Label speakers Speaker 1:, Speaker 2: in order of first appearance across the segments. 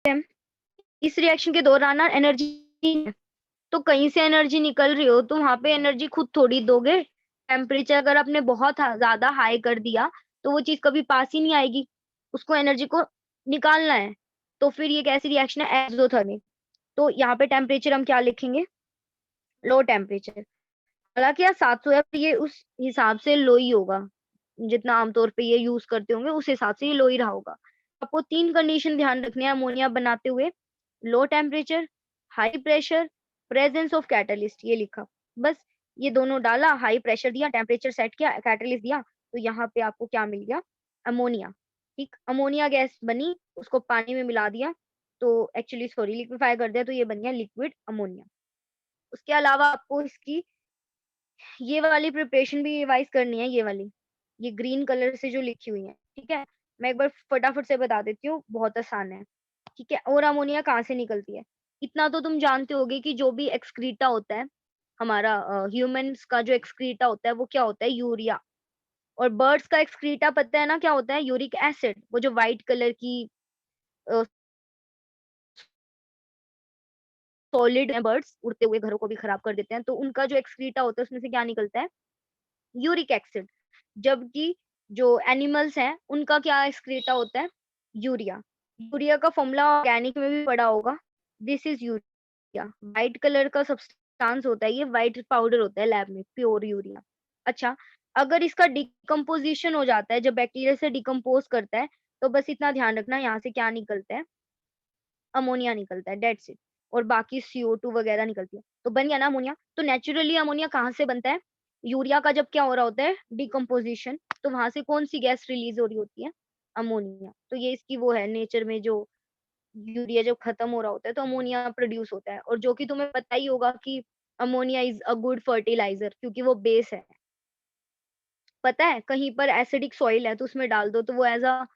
Speaker 1: इस रिएक्शन के दौरान ना एनर्जी, तो कहीं से एनर्जी निकल रही हो तो वहां पे एनर्जी खुद थोड़ी दोगे। टेम्परेचर अगर आपने बहुत ज्यादा हाई कर दिया तो वो चीज कभी पास ही नहीं आएगी, उसको एनर्जी को निकालना है। तो फिर ये कैसी रिएक्शन है, एक्सोथर्मिक। तो यहाँ पे टेम्परेचर हम क्या लिखेंगे, लो टेम्परेचर। हालांकि यार 700 है, ये उस हिसाब से लो ही होगा, जितना आमतौर पे ये यूज करते होंगे उस हिसाब से ये लो ही रहा होगा। आपको 3 कंडीशन ध्यान रखनी है अमोनिया बनाते हुए, low temperature, high pressure, presence of catalyst, ये लिखा बस। ये दोनों डाला, हाई प्रेशर दिया, टेम्परेचर सेट किया, कैटलिस्ट दिया, तो यहाँ पे आपको क्या मिल गया, अमोनिया। ठीक, अमोनिया गैस बनी, उसको पानी में मिला दिया, तो एक्चुअली सॉरी लिक्विफाई कर दिया, तो ये बन गया लिक्विड अमोनिया। उसके अलावा आपको इसकी ये वाली प्रिपरेशन भी रिवाइज करनी है, ये वाली, ये ग्रीन कलर से जो लिखी हुई है, ठीक है। मैं एक बार फटाफट से बता देती हूँ, बहुत आसान है, ठीक है। और अमोनिया कहाँ से निकलती है, इतना तो तुम जानते होगे कि जो भी एक्सक्रीटा होता है हमारा, ह्यूमंस का जो एक्सक्रीटा होता है वो क्या होता है, यूरिया। और बर्ड्स का एक्सक्रीटा पता है ना क्या होता है, यूरिक एसिड, वो जो व्हाइट कलर की सॉलिड है, बर्ड्स उड़ते हुए घरों को भी खराब कर देते हैं, तो उनका जो एक्सक्रीटा होता है उसमें से क्या निकलता है, यूरिक एसिड। जबकि जो एनिमल्स हैं उनका क्या एक्सक्रीटा होता है, यूरिया। यूरिया का फॉर्मूला ऑर्गेनिक में भी पढ़ा होगा, this is urea. White colour का सब्सटेंस होता है, ये व्हाइट पाउडर होता है लैब में, प्योर यूरिया। अच्छा, अगर इसका डिकम्पोजिशन हो जाता है, जब बैक्टीरिया से डिकम्पोज करता है, तो बस इतना ध्यान रखना, यहाँ से क्या निकलता है, अमोनिया निकलता है, डेट्स इट। और बाकी CO2 वगैरह निकलती है, तो बन गया ना अमोनिया। तो नेचुरली अमोनिया कहाँ से बनता है, यूरिया का जब क्या हो रहा होता है, डिकम्पोजिशन, तो वहां से कौन सी गैस रिलीज हो रही होती है, अमोनिया। तो ये इसकी वो है नेचर में, जो यूरिया जब खत्म हो रहा होता है तो अमोनिया प्रोड्यूस होता है। और जो कि तुम्हें पता ही होगा कि ammonia is a good fertiliser, क्योंकि वो बेस है। पता है, कहीं पर एसिडिक सॉइल है तो उसमें डाल दो तो वो एज अ,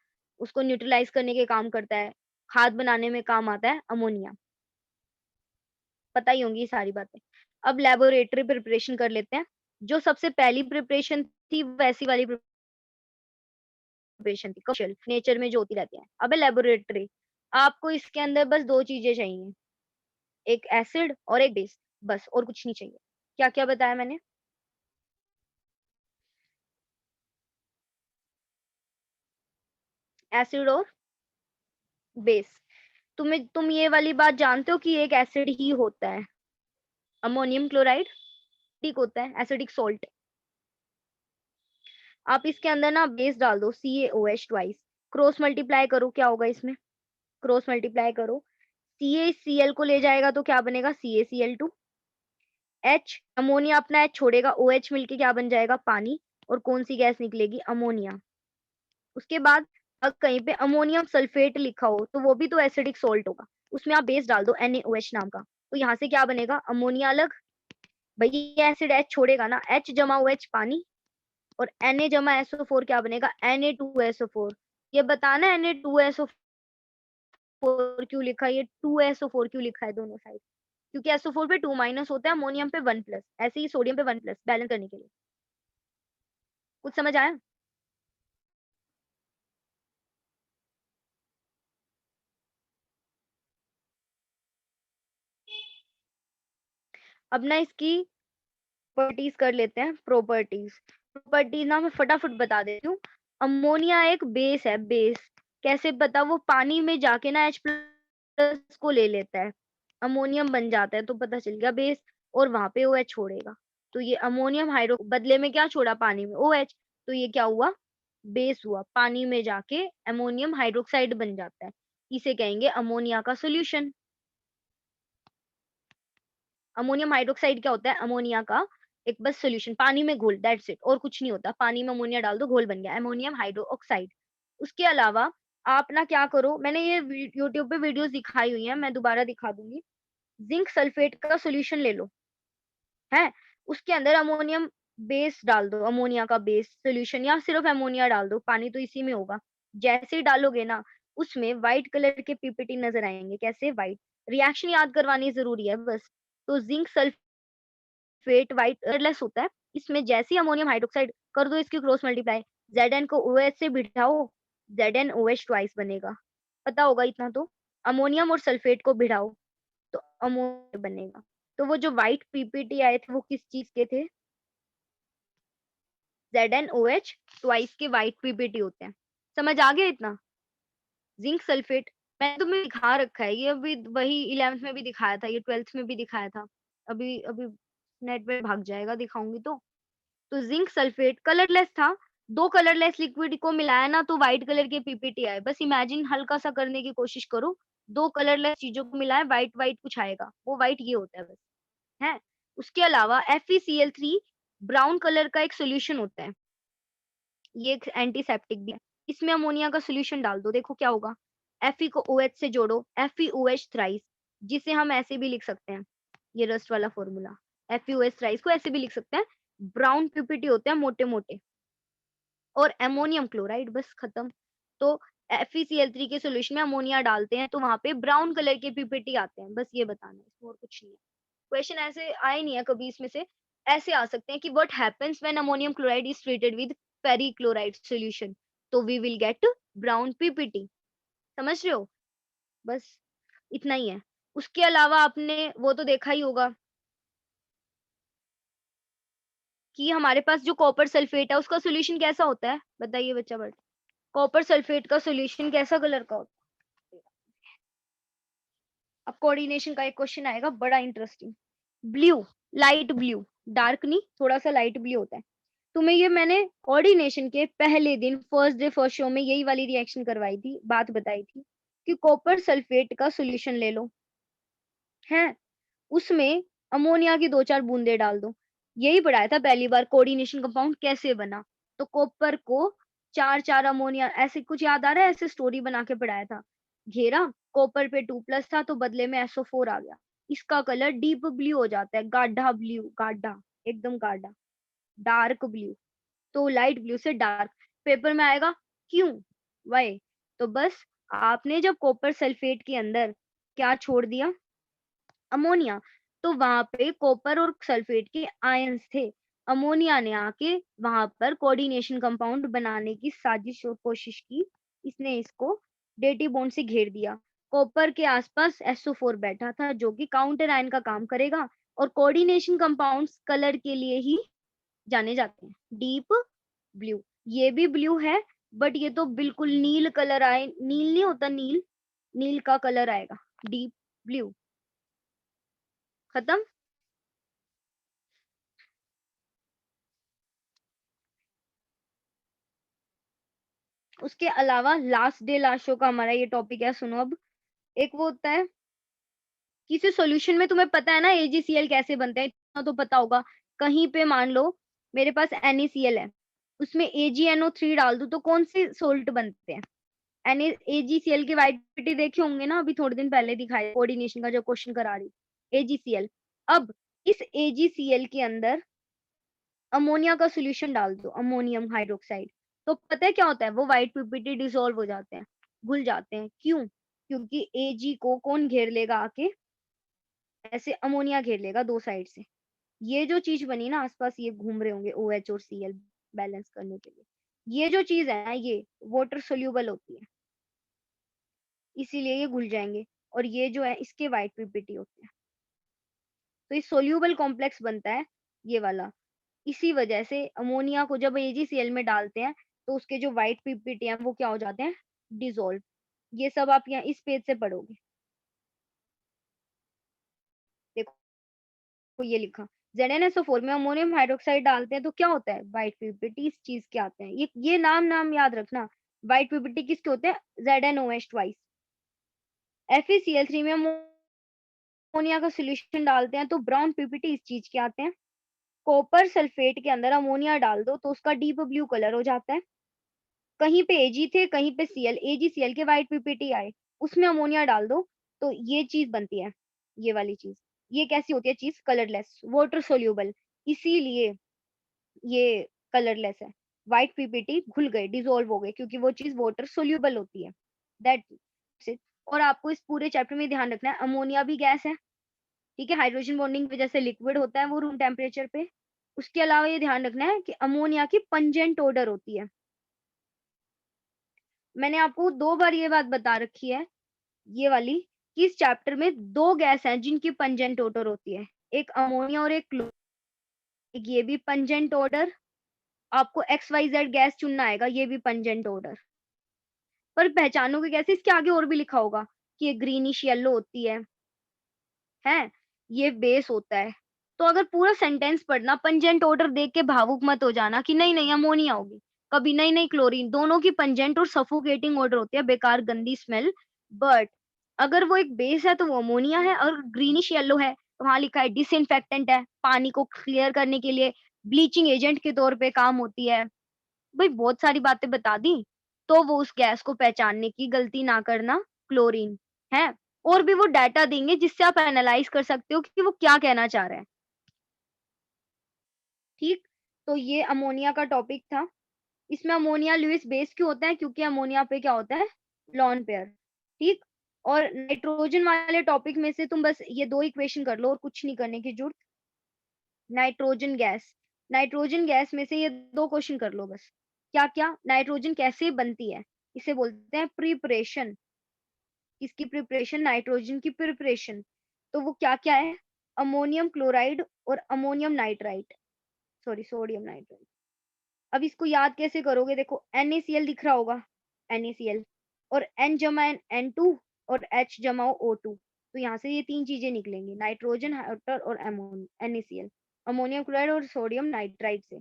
Speaker 1: उसको न्यूट्रलाइज करने के काम करता है, खाद बनाने में काम आता है अमोनिया। पता ही होंगी ये सारी बातें। अब लेबोरेटरी प्रिपरेशन कर लेते हैं। जो सबसे पहली प्रिपरेशन थी वैसी वाली प्रिपरेशन थी, कमर्शियल नेचर में जो होती रहती है। अब लेबोरेटरी, आपको इसके अंदर बस 2 चीजें चाहिए, एक एसिड और एक बेस, बस और कुछ नहीं चाहिए। क्या क्या बताया मैंने, एसिड और बेस। तुम ये वाली बात जानते हो कि एक एसिड ही होता है, अमोनियम क्लोराइड ठीक होता है, एसिडिक सॉल्ट। आप इसके अंदर ना बेस डाल दो, CaOH ट्वाइस, क्रॉस मल्टीप्लाई करो, क्या होगा इसमें, क्रॉस मल्टीप्लाई करो, CaCl को ले जाएगा तो क्या बनेगा, CaCl2। H, अमोनिया अपना H छोड़ेगा, OH मिलके क्या बन जाएगा, पानी। और कौन सी गैस निकलेगी, अमोनिया। उसके बाद अगर कहीं पे अमोनियम सल्फेट लिखा हो तो वो भी तो एसिडिक सॉल्ट होगा, उसमें आप बेस डाल दो NaOH नाम का, तो यहाँ से क्या बनेगा, अमोनिया अलग, भाई ये एसिड H छोड़ेगा ना, H जमा OH पानी, और Na जमा SO4 क्या बनेगा, Na2SO4। ये बताना Na2SO4 क्यों लिखा है, ये 2SO4 क्यों लिखा है दोनों साइड, क्योंकि SO4 पे 2 माइनस होता है, अमोनियम पे 1 प्लस, ऐसे ही सोडियम पे 1 प्लस, बैलेंस करने के लिए। कुछ समझ आया। अब ना इसकी प्रॉपर्टीज कर लेते हैं, प्रॉपर्टीज ना मैं फटाफट बता देती हूँ। अमोनिया एक बेस है, बेस कैसे पता, वो पानी में जाके ना H+ को ले लेता है, अमोनियम बन जाता है, तो पता चल गया बेस। और वहां पे OH छोड़ेगा, तो ये अमोनियम हाइड्रो बदले में क्या छोड़ा, पानी में OH, तो ये क्या हुआ, बेस हुआ, पानी में जाके अमोनियम हाइड्रोक्साइड बन जाता है, इसे कहेंगे अमोनिया का सोल्यूशन। अमोनियम हाइड्रोक्साइड क्या होता है, अमोनिया का एक बस सोल्यूशन, पानी में घोल, दैट्स इट, और कुछ नहीं होता, पानी में अमोनिया डाल दो, घोल बन गया अमोनियम हाइड्रोक्साइड। उसके अलावा आप ना क्या करो, मैंने ये यूट्यूब पे वीडियोस दिखाई हुई है, मैं दोबारा दिखा दूंगी। जिंक सल्फेट का सोल्यूशन ले लो, है, उसके अंदर अमोनियम बेस डाल दो, अमोनिया का बेस सोल्यूशन, या सिर्फ अमोनिया डाल दो, पानी तो इसी में होगा। जैसे ही डालोगे ना, उसमें व्हाइट कलर के पीपीटी नजर आएंगे, कैसे, व्हाइट। रिएक्शन याद करवानी जरूरी है बस। तो जिंक फेट व्हाइट लेस होता है, इसमें जैसे ही अमोनियम हाइड्रोक्साइड कर दो इसकी क्रॉस मल्टीप्लाई, Zn को OH से बिठाओ, ZnOH ट्वाइस बनेगा, पता होगा इतना तो। अमोनियम और सल्फेट को भिड़ाओ तो अमोनिया बनेगा। तो वो जो व्हाइट पीपीटी आए थे वो किस चीज के थे? ZnOH ट्वाइस के व्हाइट पीपीटी होते हैं। समझ आ गया इतना? जिंक सल्फेट मैंने तुम्हें दिखा रखा है, ये अभी वही 11th में भी दिखाया था, ये 12th में भी दिखाया था। अभी अभी नेट पे भाग जाएगा दिखाऊंगी तो। तो जिंक सल्फेट कलरलेस था। दो कलरलेस लिक्विड को मिलाया ना तो व्हाइट कलर के पीपीटी आए। बस इमेजिन हल्का सा करने की कोशिश करो, दो कलरलेस चीजों को मिलाएं, व्हाइट व्हाइट कुछ आएगा, वो व्हाइट ये होता है बस। है। उसके अलावा FeCl3 ब्राउन कलर का एक सोल्यूशन होता है, ये एक एंटीसेप्टिक भी है। इसमें अमोनिया का सोल्यूशन डाल दो, देखो क्या होगा। Fe को OH से जोड़ो, FeOH थ्राइस, जिसे हम ऐसे भी लिख सकते हैं, ये रस्ट वाला फॉर्मूला। FeOH थ्राइस को ऐसे भी लिख सकते हैं, ब्राउन पीपीटी होते हैं मोटे मोटे, और अमोनियम क्लोराइड, बस खत्म। तो FeCl3 के सोल्यूशन में अमोनिया डालते हैं तो वहां पे ब्राउन कलर के पीपीटी आते हैं, बस ये बताना है, इसमें और कुछ नहीं है। क्वेश्चन ऐसे आए नहीं है कभी इसमें से। ऐसे आ सकते हैं कि what happens when ammonium chloride is treated with ferric chloride solution, तो we will get brown PPT. समझ रहे हो? बस इतना ही है। उसके अलावा आपने वो तो देखा ही होगा कि हमारे पास जो कॉपर सल्फेट है उसका सॉल्यूशन कैसा होता है, बताइए बच्चा बट। कॉपर सल्फेट का सॉल्यूशन कैसा कलर का होता है? अब कोऑर्डिनेशन का एक क्वेश्चन आएगा बड़ा interesting. Blue, light blue, dark नहीं, थोड़ा सा लाइट ब्लू होता है। तुम्हें ये मैंने कोऑर्डिनेशन के पहले दिन फर्स्ट डे फर्स्ट शो में यही वाली रिएक्शन करवाई थी, बात बताई थी कि कॉपर सल्फेट का सॉल्यूशन ले लो, है, उसमें अमोनिया की दो चार बूंदे डाल दो। यही पढ़ाया था पहली बार कोऑर्डिनेशन कंपाउंड कैसे बना। तो कॉपर को चार चार अमोनिया, ऐसे कुछ याद आ रहा है, ऐसे स्टोरी बना के पढ़ाया था। घेरा, कॉपर पे 2+ था तो बदले में SO4 आ गया। इसका कलर डीप ब्लू हो जाता है, गाढ़ा ब्लू, गाढ़ा, एकदम गाढ़ा, डार्क ब्लू। तो लाइट ब्लू से डार्क पेपर में आएगा, क्यों, वाई? तो बस आपने जब कॉपर सल्फेट के अंदर क्या छोड़ दिया, अमोनिया, तो वहां पे कॉपर और सल्फेट के आयंस थे। अमोनिया ने आके वहां पर कोऑर्डिनेशन कंपाउंड बनाने की साजिश और कोशिश की, इसने इसको डेटिव बॉन्ड से घेर दिया। कॉपर के आसपास SO4 बैठा था जो कि काउंटर आयन का काम करेगा, और कोऑर्डिनेशन कंपाउंड्स कलर के लिए ही जाने जाते हैं, डीप ब्लू। ये भी ब्लू है बट ये तो बिल्कुल नील कलर आए, नील नहीं होता, नील, नील का कलर आएगा, डीप ब्लू। खत्म। उसके अलावा लास्ट डे लास्ट शो का हमारा ये टॉपिक है, सुनो अब। एक वो होता है, किसी सॉल्यूशन में तुम्हें पता है ना AgCl कैसे बनते हैं, इतना तो पता होगा। कहीं पे मान लो मेरे पास NaCl है, उसमें AgNO3 डाल दूं तो कौन से सोल्ट बनते हैं? AgCl की वाइट पीटी देखे होंगे ना, अभी थोड़े दिन पहले दिखाई कोऑर्डिनेशन का जो क्वेश्चन करा रही, AgCl। अब इस AgCl के अंदर अमोनिया का सॉल्यूशन डाल दो, अमोनियम हाइड्रोक्साइड, तो पता है क्या होता है, वो व्हाइट पीपीटी डिसॉल्व हो जाते हैं, घुल जाते हैं। क्यों? क्योंकि Ag को कौन घेर लेगा आके, ऐसे अमोनिया घेर लेगा दो साइड से। ये जो चीज बनी ना आसपास, ये घूम रहे होंगे OH और Cl बैलेंस करने के लिए। ये जो चीज है ना, ये वाटर सोल्यूबल होती है, इसीलिए ये घुल जाएंगे। और ये जो है इसके व्हाइट पीपीटी होते हैं, तो ये सोल्यूबल कॉम्प्लेक्स बनता है ये वाला। इसी वजह से अमोनिया को जब AgCl में डालते हैं तो उसके जो व्हाइट पीपीटी हैं वो क्या हो जाते हैं, डिसॉल्व। ये सब आप यहाँ इस पेज से पढ़ोगे, देखो ये लिखा, ZnSO4 में अमोनियम हाइड्रोक्साइड डालते हैं तो क्या होता है, व्हाइट पीपीटी इस चीज के आते हैं। ये नाम नाम याद रखना, व्हाइट पीपीटी किसके होते हैं, ZnOH ट्वाइस। FeCl3 में अमोनिया का सोल्यूशन डालते हैं तो ब्राउन पीपीटी इस चीज के आते हैं। कॉपर सल्फेट के अंदर अमोनिया डाल दो तो उसका डीप ब्लू कलर हो जाता है। कहीं पे Ag थे, कहीं पे Cl, AgCl के व्हाइट पीपीटी आए, उसमें अमोनिया डाल दो तो ये चीज बनती है, ये वाली चीज। ये कैसी होती है चीज, कलरलेस, वाटर सोल्यूबल, इसीलिए ये कलरलेस है। व्हाइट पीपीटी घुल गए, डिसॉल्व हो गए, क्योंकि वो चीज वाटर सोल्यूबल होती है, दैट इट। और आपको इस पूरे चैप्टर में ध्यान रखना है, अमोनिया भी गैस है, ठीक है, हाइड्रोजन बॉन्डिंग की वजह से लिक्विड होता है वो रूम टेम्परेचर पे। उसके अलावा ये ध्यान रखना है कि अमोनिया की पंजेंट ओडर होती है। मैंने आपको 2 बार ये बात बता रखी है ये वाली, कि इस चैप्टर में दो गैस हैं जिनकी पंजेंट ऑर्डर होती है, एक अमोनिया और एक क्लोरीन। ये भी पंजेंट ऑर्डर, आपको XYZ गैस चुनना आएगा, ये भी पंजेंट ऑर्डर। पर पहचानोगे कैसे? इसके आगे और भी लिखा होगा कि ये ग्रीनिश येलो होती है, ये बेस होता है। तो अगर पूरा सेंटेंस पढ़ना, पंजेंट ऑर्डर देख के भावुक मत हो जाना कि नहीं नहीं अमोनिया होगी, कभी नहीं नहीं क्लोरीन। दोनों की पंजेंट और सफोकेटिंग ऑर्डर होती है, बेकार गंदी स्मेल। बट अगर वो एक बेस है तो वो अमोनिया है, और ग्रीनिश येलो है तो वहां लिखा है डिसइंफेक्टेंट है, पानी को क्लियर करने के लिए ब्लीचिंग एजेंट के तौर पे काम होती है। भाई बहुत सारी बातें बता दी, तो वो उस गैस को पहचानने की गलती ना करना, क्लोरीन है। और भी वो डाटा देंगे जिससे आप एनालाइज कर सकते हो कि वो क्या कहना चाह रहे हैं। ठीक, तो ये अमोनिया का टॉपिक था। इसमें अमोनिया लुईस बेस क्यों होता है? क्योंकि अमोनिया पे क्या होता है? Lone pair. ठीक, और नाइट्रोजन वाले टॉपिक में से तुम बस ये दो इक्वेशन कर लो और कुछ नहीं करने की जरूरत। नाइट्रोजन गैस में से ये दो क्वेश्चन कर लो बस। क्या क्या? नाइट्रोजन कैसे बनती है, इसे बोलते हैं प्रिपरेशन। किसकी प्रिपरेशन? नाइट्रोजन की प्रिपरेशन। तो वो क्या क्या है? अमोनियम क्लोराइड और ammonium nitrite, sorry sodium nitrite. अब इसको याद कैसे करोगे? देखो NaCl दिख रहा होगा, NaCl, और N जमा N2 और H जमा O2। तो यहाँ से ये तीन चीजें निकलेंगी, नाइट्रोजन, वाटर और NaCl, अमोनियम क्लोराइड और सोडियम नाइट्राइट से।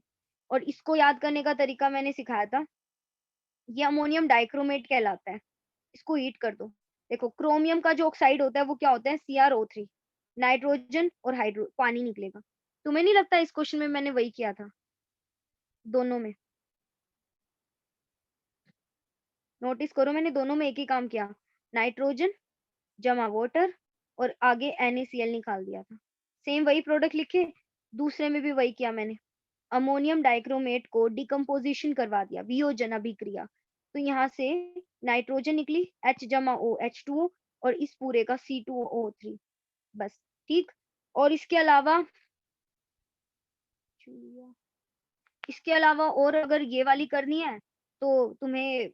Speaker 1: और इसको याद करने का तरीका मैंने सिखाया था, ये अमोनियम डाइक्रोमेट कहलाता है। इसको हीट कर दो। देखो क्रोमियम का जो ऑक्साइड होता है वो क्या होता है? CrO3। नाइट्रोजन और हाइड्रो पानी निकलेगा। तुम्हें नहीं लगता इस क्वेश्चन में मैंने वही किया था? दोनों में नोटिस करो, मैंने दोनों में एक ही काम किया, नाइट्रोजन जमा वाटर और आगे NaCl निकाल दिया था। सेम वही प्रोडक्ट लिखे, दूसरे में भी वही किया मैंने। अमोनियम डाइक्रोमेट को डिकम्पोजिशन करवा दिया, वियोजन अभिक्रिया। तो यहाँ से नाइट्रोजन निकली H जमा O H2O, और इस पूरे का C2O3, बस। ठीक, और इसके अलावा और अगर ये वाली करनी है तो तुम्हें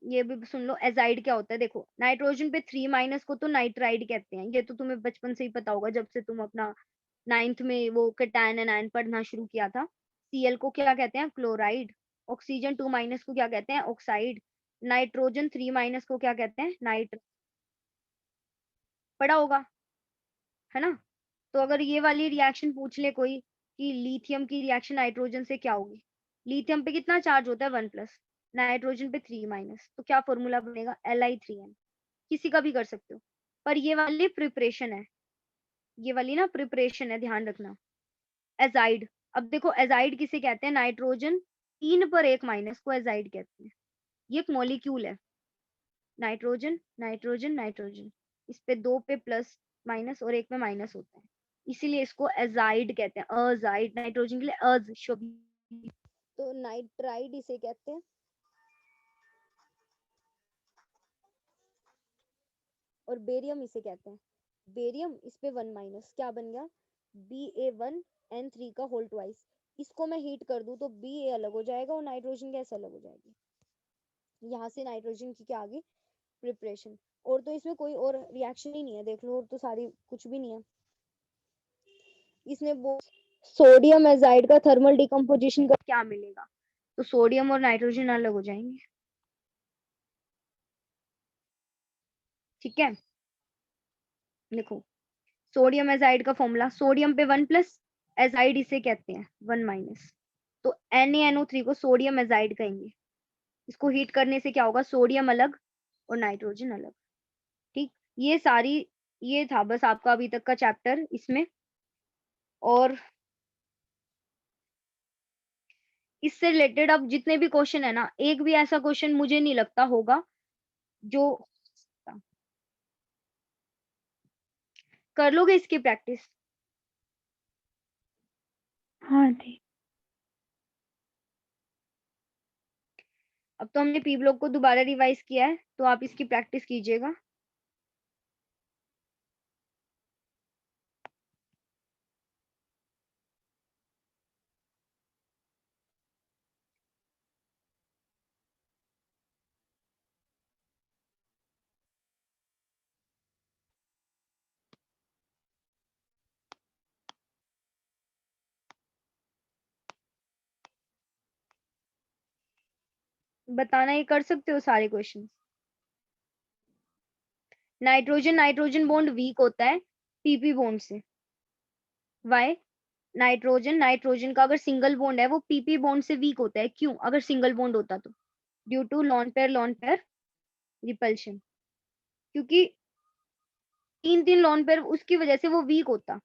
Speaker 1: ये भी सुन लो, एजाइड क्या होता है। देखो नाइट्रोजन पे 3 को तो नाइट्राइड कहते हैं, ये तो तुम्हें बचपन से ही पता होगा, जब से तुम अपना 9th में वो कैटायन एनायन पढ़ना शुरू किया था। Cl को क्या कहते हैं? क्लोराइड। ऑक्सीजन 2 को क्या कहते हैं? ऑक्साइड। नाइट्रोजन 3 को क्या कहते हैं? नाइट। पढ़ा होगा, है ना? तो अगर ये वाली रिएक्शन पूछ ले कोई कि लिथियम की रिएक्शन नाइट्रोजन से क्या होगी, लिथियम पे कितना चार्ज होता है? 1+, नाइट्रोजन पे 3-, तो क्या फॉर्मूला बनेगा? Li3n। किसी का भी कर सकते हो, पर ये वाली प्रिपरेशन है, ये वाली ना प्रिपरेशन है, ध्यान रखना। एजाइड, अब देखो एजाइड किसे कहते हैं? नाइट्रोजन 3 पर 1 को एजाइड कहते हैं। ये एक मॉलिक्यूल है, नाइट्रोजन नाइट्रोजन नाइट्रोजन, इस पे 2 पे प्लस माइनस और 1 पे माइनस होता है, इसीलिए इसको एजाइड कहते हैं। अजाइड, नाइट्रोजन के लिए अज शब्द, तो नाइट्राइड इसे कहते हैं। और बेरियम इसे कहते हैं, बेरियम, इस पे 1-, क्या बन गया? Ba1N3 का होल ट्वाइस। इसको मैं हीट कर दूं तो Ba अलग हो जाएगा और नाइट्रोजन गैस अलग हो जाएगी। यहाँ से नाइट्रोजन की क्या आ गई? प्रिपरेशन। और तो इसमें कोई और रिएक्शन ही नहीं है, देख लो, और तो सारी कुछ भी नहीं है इसमें। वो सोडियम एजाइड का थर्मल डिकम्पोजिशन का क्या मिलेगा? तो सोडियम और नाइट्रोजन अलग हो जाएंगे। ठीक है, देखो सोडियम एजाइड का फॉर्मूला, सोडियम पे 1+, एजाइड इसे कहते हैं 1-, तो NaNO3 को सोडियम एजाइड कहेंगे। इसको हीट करने से क्या होगा? सोडियम अलग और नाइट्रोजन अलग। ठीक, ये सारी, ये था बस आपका अभी तक का चैप्टर इसमें। और इससे रिलेटेड अब जितने भी क्वेश्चन है ना, एक भी ऐसा क्वेश्चन मुझे नहीं लगता होगा जो, कर लोगे इसकी प्रैक्टिस?
Speaker 2: हाँ जी।
Speaker 1: अब तो हमने पी ब्लॉक को दोबारा रिवाइज किया है, तो आप इसकी प्रैक्टिस कीजिएगा। बताना, ये कर सकते हो सारे question. Nitrogen nitrogen bond weak होता है पीपी बॉन्ड से। वाई? नाइट्रोजन नाइट्रोजन का अगर सिंगल बॉन्ड है वो पीपी बॉन्ड से वीक होता है, क्यों? अगर सिंगल बॉन्ड होता तो due to lone pair repulsion, क्योंकि तीन तीन लॉन पेयर, उसकी वजह से वो वीक होता।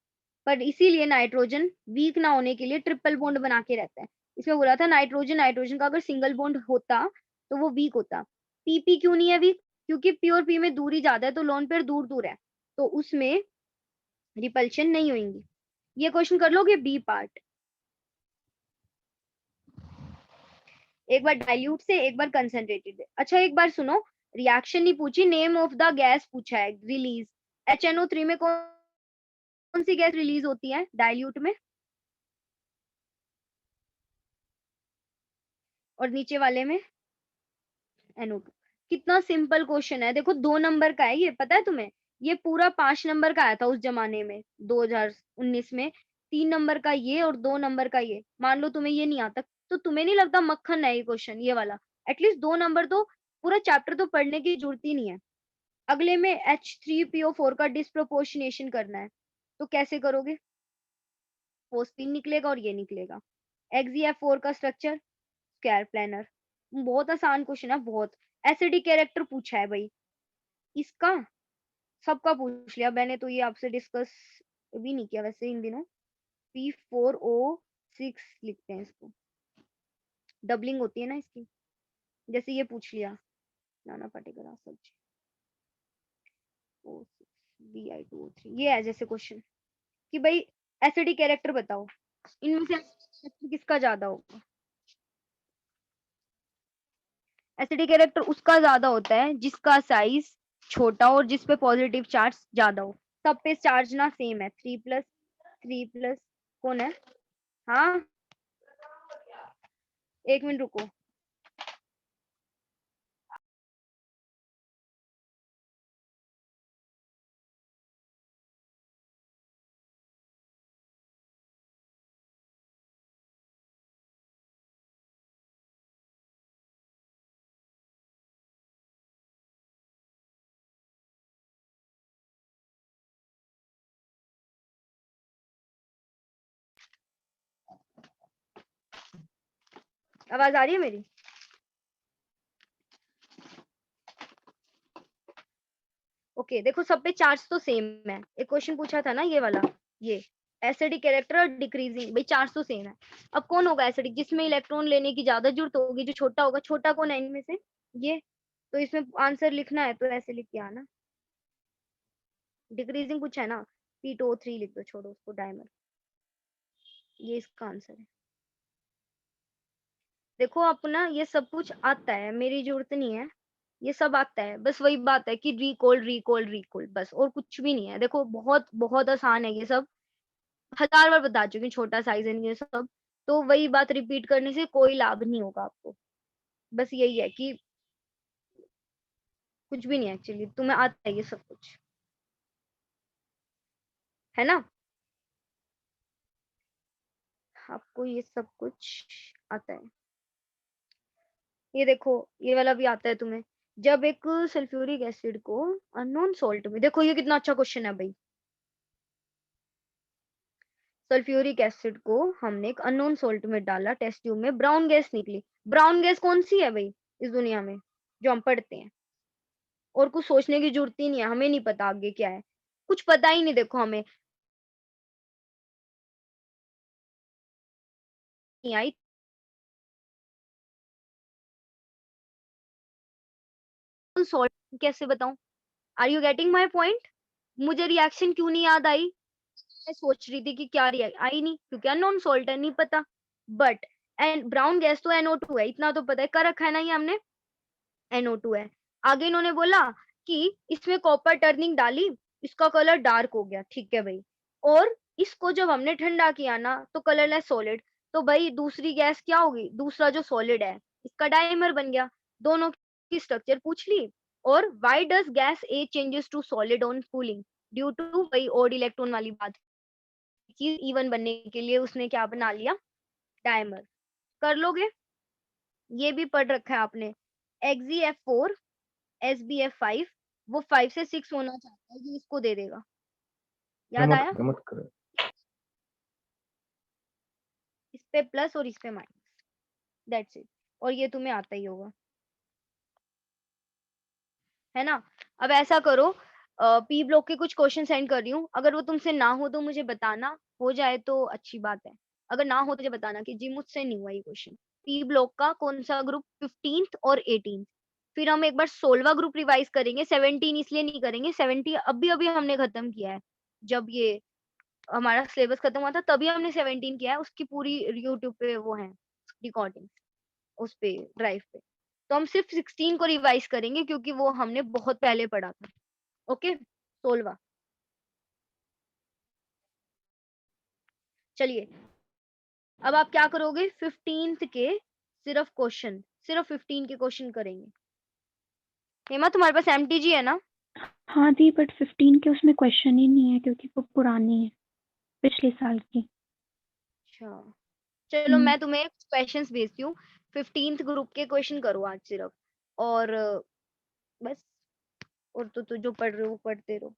Speaker 1: पर इसीलिए नाइट्रोजन वीक ना होने के लिए ट्रिपल बॉन्ड बना के रहता है। इसमें बोला था नाइट्रोजन नाइट्रोजन का अगर सिंगल बॉन्ड होता तो वो वीक होता। पीपी क्यों नहीं है वीक? क्योंकि पी और पी में दूरी ज्यादा है, तो लॉन पेयर दूर दूर है, तो उसमें रिपल्शन नहीं होंगी। ये क्वेश्चन कर लोगे बी पार्ट। एक बार डाइल्यूट से, एक बार कंसंट्रेटेड। अच्छा एक बार सुनो, रिएक्शन नहीं पूछी, नेम ऑफ द गैस पूछा है, रिलीज। HNO3 में कौन सी गैस रिलीज होती है डाइल्यूट में? और नीचे वाले में NO2। कितना सिंपल क्वेश्चन है, देखो 2 नंबर का है ये, पता है तुम्हें? ये पूरा 5 नंबर का आया था उस जमाने में 2019 में। 3 नंबर का ये और 2 नंबर का ये। मान लो तुम्हें ये नहीं आता तो तुम्हें नहीं लगता मक्खन है ये क्वेश्चन, ये वाला? एटलीस्ट 2 नंबर तो, पूरा चैप्टर तो पढ़ने की जरूरत ही नहीं है। अगले में H3PO4 का डिस्प्रोपोर्शनेशन करना है, तो कैसे करोगे? फोस्फीन निकलेगा और ये निकलेगा। XeF4 का स्ट्रक्चर, स्क्वायर प्लानर। बहुत आसान क्वेश्चन है, बहुत। एसिडिक कैरेक्टर पूछा है भाई इसका, सबका पूछ लिया मैंने, तो ये आपसे डिस्कस भी नहीं किया वैसे इन दिनों। P4O6 लिखते हैं इसको, डबलिंग होती है ना इसकी। जैसे ये पूछ लिया, नाना पाटेकर सब्जी O6Bi2O3, ये है जैसे क्वेश्चन कि भाई एसिडिक कैरेक्टर बताओ, इनमें से किसका ज्यादा होगा? एसिडिक कैरेक्टर उसका ज्यादा होता है जिसका साइज छोटा और जिस पे पॉजिटिव चार्ज ज्यादा हो। सब पे चार्ज ना सेम है, 3+3+। कौन है? हाँ, 1 मिनट रुको। आवाज आ रही है मेरी? ओके देखो, सब पे चार्ज तो सेम है। एक क्वेश्चन पूछा था ना ये वाला, ये एसिडिक कैरेक्टर और डिक्रीजिंग, भाई चार्ज तो सेम है। अब कौन होगा एसिडिक? जिसमें इलेक्ट्रॉन लेने की ज्यादा जरूरत होगी, जो छोटा होगा। छोटा कौन है इनमें से? ये। तो इसमें आंसर लिखना है तो ऐसे लिख के आना। डिक्रीजिंग पूछा है ना, P2O3 लिख दो, छोड़ो उसको, डायमर। ये इसका आंसर है। देखो अपना ये सब कुछ आता है, मेरी जरूरत नहीं है, ये सब आता है। बस वही बात है कि रिकॉल रिकॉल रिकॉल, बस और कुछ भी नहीं है। देखो बहुत बहुत आसान है ये सब, 1000 बार बता चुकी हूँ, छोटा साइज है ये सब। तो वही बात रिपीट करने से कोई लाभ नहीं होगा आपको। बस यही है कि कुछ भी नहीं है एक्चुअली, तुम्हें आता है ये सब कुछ, है ना? आपको ये सब कुछ आता है। ये देखो, ये वाला भी आता है तुम्हें। जब एक सल्फ्यूरिक एसिड को अननोन सॉल्ट में, देखो ये कितना अच्छा क्वेश्चन है भाई। सल्फ्यूरिक एसिड को हमने एक अननोन सॉल्ट में डाला, टेस्ट ट्यूब में, ब्राउन गैस निकली। ब्राउन गैस कौन सी है भाई इस दुनिया में जो हम पढ़ते हैं? और कुछ सोचने की जरूरत ही नहीं है, हमें नहीं पता आगे क्या है, कुछ पता ही नहीं। देखो हमें नहीं आई सॉल्ट, कैसे बताऊं? Are you getting my point? मुझे रिएक्शन क्यों नहीं याद आई? मैं सोच रही थी कि क्या आई नहीं, क्योंकि अननोन सॉल्ट है, नहीं पता। बट एंड ब्राउन गैस तो NO2 है, इतना तो पता है, कर रखा है ना ये हमने, NO2 है। आगे इन्होंने बोला कि इसमें कॉपर टर्निंग डाली, इसका कलर डार्क हो गया, ठीक है भाई। और इसको जब हमने ठंडा किया ना तो कलरलेस सॉलिड, तो भाई दूसरी गैस क्या होगी? दूसरा जो सॉलिड है इसका डाइमर बन गया। दोनों की स्ट्रक्चर पूछ ली। और why does gas a changes to solid on cooling? Due to वही ओड इलेक्ट्रॉन वाली बात, चीज इवन बनने के लिए उसने क्या बना लिया? डायमर। कर लोगे? ये भी पढ़ रखा है आपने। XeF4, SbF5, वो 5 से 6 होना चाहता है, ये इसको दे देगा। याद आया?
Speaker 2: मत करो।
Speaker 1: इस पे प्लस और इस पे माइनस, दैट्स इट। और ये तुम्हें आता ही होगा, है ना? अब ऐसा करो, पी ब्लॉक के कुछ क्वेश्चन सेंड कर रही हूँ, अगर वो तुमसे ना हो तो मुझे बताना, हो जाए तो अच्छी बात है। अगर ना हो तो मुझे बताना कि जी मुझसे नहीं हुआ ये क्वेश्चन। पी ब्लॉक का कौन सा ग्रुप? 15th और 18th। फिर हम एक बार 16वां ग्रुप रिवाइज करेंगे, 17 इसलिए नहीं करेंगे, 17 अभी अभी हमने खत्म किया है। जब ये हमारा सिलेबस खत्म हुआ था तभी हमने 17 किया है, उसकी पूरी यूट्यूब पे वो है रिकॉर्डिंग, उस पे ड्राइव पे। तो हम सिर्फ 16 को रिवाइज करेंगे क्योंकि वो हमने बहुत पहले पढ़ा था। ओके, 16वां। चलिए, अब आप क्या करोगे? 15th के सिर्फ 15 के क्वेश्चन करेंगे। हेमा, तुम्हारे पास एमटीजी है ना?
Speaker 3: हाँ दी, बट 15 के उसमें क्वेश्चन ही नहीं है क्योंकि वो पुरानी है, पिछले साल की।
Speaker 1: अच्छा, चलो मैं तुम्हें क्वेश्चंस भेजती हूँ। 15th ग्रुप के क्वेश्चन करो आज सिर्फ, और बस, और तो जो पढ़ रहे हो वो पढ़ते रहो।